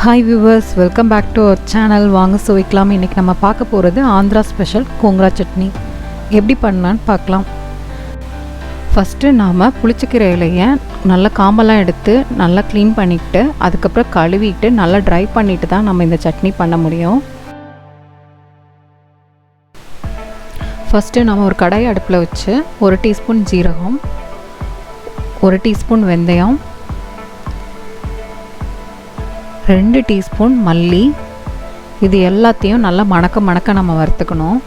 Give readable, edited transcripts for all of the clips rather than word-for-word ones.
Hi viewers, welcome back to our channel. வாங்க சுவைக்கலாம். இன்னைக்கு நம்ம பார்க்க போறது ஆந்திரா ஸ்பெஷல் கோங்கரா சட்னி. எப்படி பண்ணலாம்னு பார்க்கலாம். ஃபர்ஸ்ட் நாம புளிச்சக்கீரை இலையை நல்லா காம்பெல்லாம் எடுத்து நல்லா க்ளீன் பண்ணிட்டு அதுக்கு அப்புறம் கழுவிட்டு நல்லா ட்ரை பண்ணிட்டு தான் நம்ம இந்த சட்னி பண்ண முடியும். ஃபர்ஸ்ட் நாம ஒரு கடாய் அடுப்புல வச்சு 1 டீஸ்பூன் ஜீரகம், 1 டீஸ்பூன் வெந்தயம், 2 டீஸ்பூன் மல்லி, இது எல்லாத்தையும் நல்லா மணக்க நம்ம வறுத்துக்கணும்.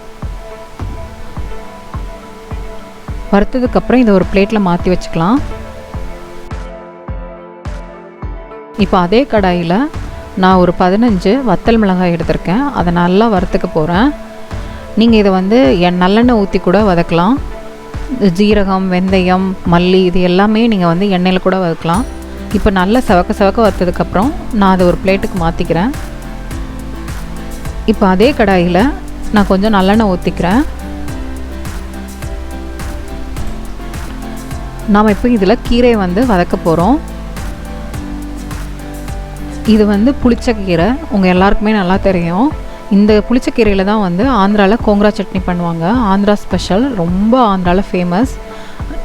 வறுத்ததுக்கப்புறம் இதை ஒரு பிளேட்டில் மாற்றி வச்சுக்கலாம். இப்போ அதே கடாயில் நான் ஒரு 15 வத்தல் மிளகாய் எடுத்திருக்கேன். அதை நல்லா வறுத்துக்க போகிறேன். நீங்கள் இதை வந்து நல்லெண்ணெய் ஊற்றி கூட வதக்கலாம். ஜீரகம், வெந்தயம், மல்லி இது எல்லாமே நீங்கள் வந்து எண்ணெயில் கூட வதக்கலாம். இப்போ நல்லா செவக்க வறுத்ததுக்கப்புறம் நான் அதை ஒரு பிளேட்டுக்கு மாற்றிக்கிறேன். இப்போ அதே கடாயில் நான் கொஞ்சம் நல்லெண்ணெய் ஊற்றிக்கிறேன். நாம் இப்போ இதில் கீரையை வந்து வதக்க போகிறோம். இது வந்து புளிச்சக்கீரை, உங்கள் எல்லாருக்குமே நல்லா தெரியும். இந்த புளிச்சக்கீரையில் தான் வந்து ஆந்திராவில் கோங்கரா சட்னி பண்ணுவாங்க. ஆந்திரா ஸ்பெஷல், ரொம்ப ஆந்திராவில் ஃபேமஸ்.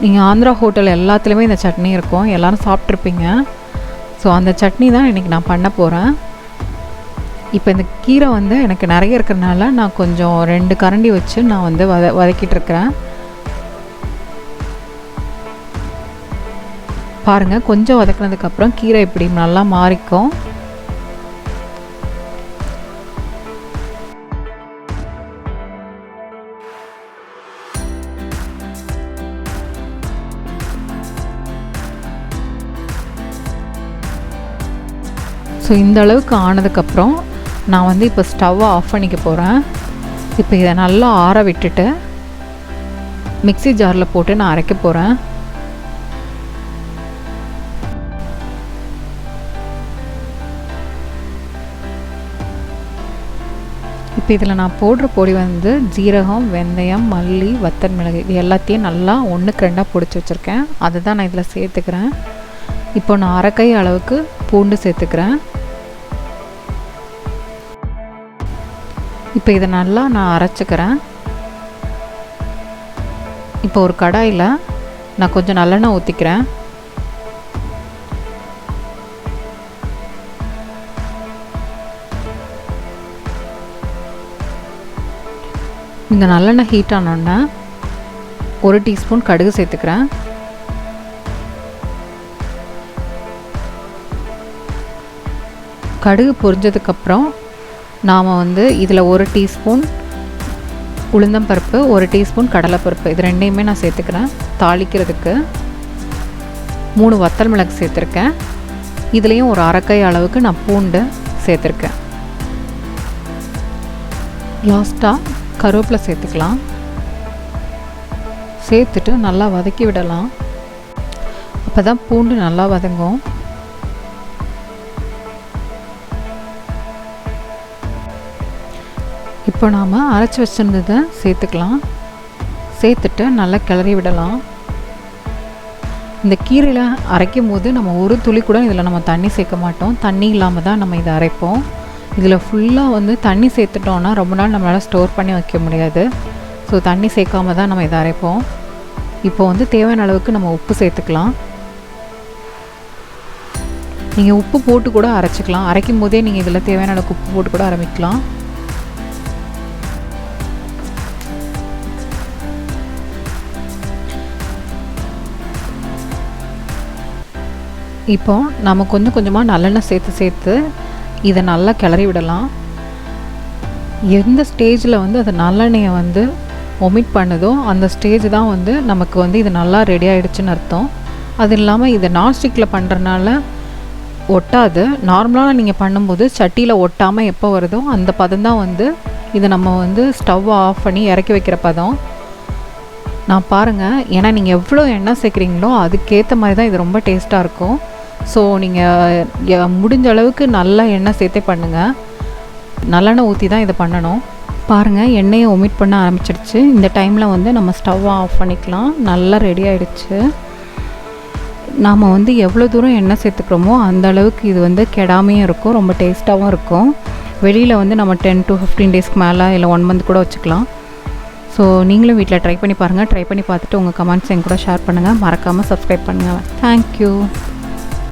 நீங்கள் ஆந்திரா ஹோட்டல் எல்லாத்துலேயுமே இந்த சட்னி இருக்கும், எல்லோரும் சாப்பிட்ருப்பீங்க. ஸோ அந்த சட்னி தான் இன்றைக்கி நான் பண்ண போகிறேன். இப்போ இந்த கீரை வந்து எனக்கு நிறைய இருக்கிறதுனால நான் கொஞ்சம் 2 கரண்டி வச்சு நான் வந்து வதக்கிட்டுருக்கிறேன். பாருங்கள், கொஞ்சம் வதக்கினதுக்கப்புறம் கீரை இப்படி நல்லா மாறிக்கும். ஸோ இந்த அளவுக்கு ஆனதுக்கப்புறம் நான் வந்து இப்போ ஸ்டவ்வை ஆஃப் பண்ணிக்க போகிறேன். இப்போ இதை நல்லா ஆற விட்டுட்டு மிக்ஸி ஜாரில் போட்டு நான் அரைக்க போகிறேன். இப்போ இதில் நான் போடுற பொடி வந்து ஜீரகம், வெந்தயம், மல்லி, வத்தல் மிளகு இது எல்லாத்தையும் நல்லா 1க்கு 2 பிடிச்சி வச்சுருக்கேன். அதுதான் நான் இதில் சேர்த்துக்கிறேன். இப்போ நான் அரைக்கை அளவுக்கு பூண்டு சேர்த்துக்கிறேன். இப்போ இதை நல்லா நான் அரைச்சிக்கிறேன். இப்போ ஒரு கடாயில் நான் கொஞ்சம் நல்லெண்ணெய் ஊற்றிக்கிறேன். இந்த நல்லெண்ணெய் ஹீட் ஆனோடனே 1 டீஸ்பூன் கடுகு சேர்த்துக்கிறேன். கடுகு பொரிஞ்சதுக்கப்புறம் நாம் வந்து இதில் 1 டீஸ்பூன் உளுந்தம்பருப்பு, 1 டீஸ்பூன் கடலைப்பருப்பு இது ரெண்டையுமே நான் சேர்த்துக்கிறேன். தாளிக்கிறதுக்கு 3 வத்தல் மிளகு சேர்த்துருக்கேன். இதுலேயும் ஒரு அரைக்கை அளவுக்கு நான் பூண்டு சேர்த்துருக்கேன். லாஸ்ட்டாக கருவேப்பிலை சேர்த்துக்கலாம். சேர்த்துட்டு நல்லா வதக்கி விடலாம். அப்போ தான் பூண்டு நல்லா வதங்கும். இப்போ நாம் அரைச்சி வச்சுருந்ததை சேர்த்துக்கலாம். சேர்த்துட்டு நல்லா கிளறி விடலாம். இந்த கீரையில் அரைக்கும் போது நம்ம ஒரு துளி கூட இதில் நம்ம தண்ணி சேர்க்க மாட்டோம். தண்ணி இல்லாமல் தான் நம்ம இதை அரைப்போம். இதில் ஃபுல்லாக வந்து தண்ணி சேர்த்துட்டோன்னா ரொம்ப நாள் நம்மளால் ஸ்டோர் பண்ணி வைக்க முடியாது. ஸோ தண்ணி சேர்க்காம தான் நம்ம இதை அரைப்போம். இப்போ வந்து தேவையான அளவுக்கு நம்ம உப்பு சேர்த்துக்கலாம். நீங்கள் உப்பு போட்டு கூட அரைச்சிக்கலாம். அரைக்கும் போதே நீங்கள் இதில் தேவையான அளவுக்கு உப்பு போட்டு கூட ஆரம்பிக்கலாம். இப்போ நம்ம கொஞ்சம் கொஞ்சமாக நல்லெண்ணெய் சேர்த்து இதை நல்லா கிளறி விடலாம். எந்த ஸ்டேஜில் வந்து அது நல்லெண்ணெயை வந்து ஒமிட் பண்ணுதோ அந்த ஸ்டேஜ் தான் வந்து நமக்கு வந்து இது நல்லா ரெடி ஆகிடுச்சுன்னு அர்த்தம். அது இல்லாமல் இதை நான்ஸ்டிக்கில் பண்ணுறதுனால ஒட்டாது. நார்மலாக நீங்கள் பண்ணும்போது சட்டியில் ஒட்டாமல் எப்போ வருதோ அந்த பதம் தான் வந்து இதை நம்ம வந்து ஸ்டவ் ஆஃப் பண்ணி இறக்கி வைக்கிற பதம். நான் பாருங்கள், ஏன்னா நீங்கள் எவ்வளோ எண்ணெய் சேர்க்குறீங்களோ அதுக்கேற்ற மாதிரி தான் இது ரொம்ப டேஸ்ட்டாக இருக்கும். ஸோ நீங்கள் முடிஞ்ச அளவுக்கு நல்லா எண்ணெய் சேர்த்தே பண்ணுங்கள். நல்லெண்ணெய் ஊற்றி தான் இதை பண்ணணும். பாருங்கள், எண்ணெயை ஒமிட் பண்ண ஆரம்பிச்சிடுச்சு. இந்த டைமில் வந்து நம்ம ஸ்டவ்வை ஆஃப் பண்ணிக்கலாம். நல்லா ரெடி ஆகிடுச்சு. நாம் வந்து எவ்வளோ தூரம் எண்ணெய் சேர்த்துக்கிறோமோ அந்த அளவுக்கு இது வந்து கெடாமையும் இருக்கும், ரொம்ப டேஸ்ட்டாகவும் இருக்கும். வெளியில் வந்து நம்ம 10 to 15 டேஸ்க்கு மேலே இல்லை 1 month கூட வச்சுக்கலாம். ஸோ நீங்களும் வீட்டில் ட்ரை பண்ணி பாருங்கள். ட்ரை பண்ணி பார்த்துட்டு உங்கள் கமெண்ட்ஸ் என் கூட ஷேர் பண்ணுங்கள். மறக்காமல் சப்ஸ்கிரைப் பண்ணுங்கள். தேங்க்யூ.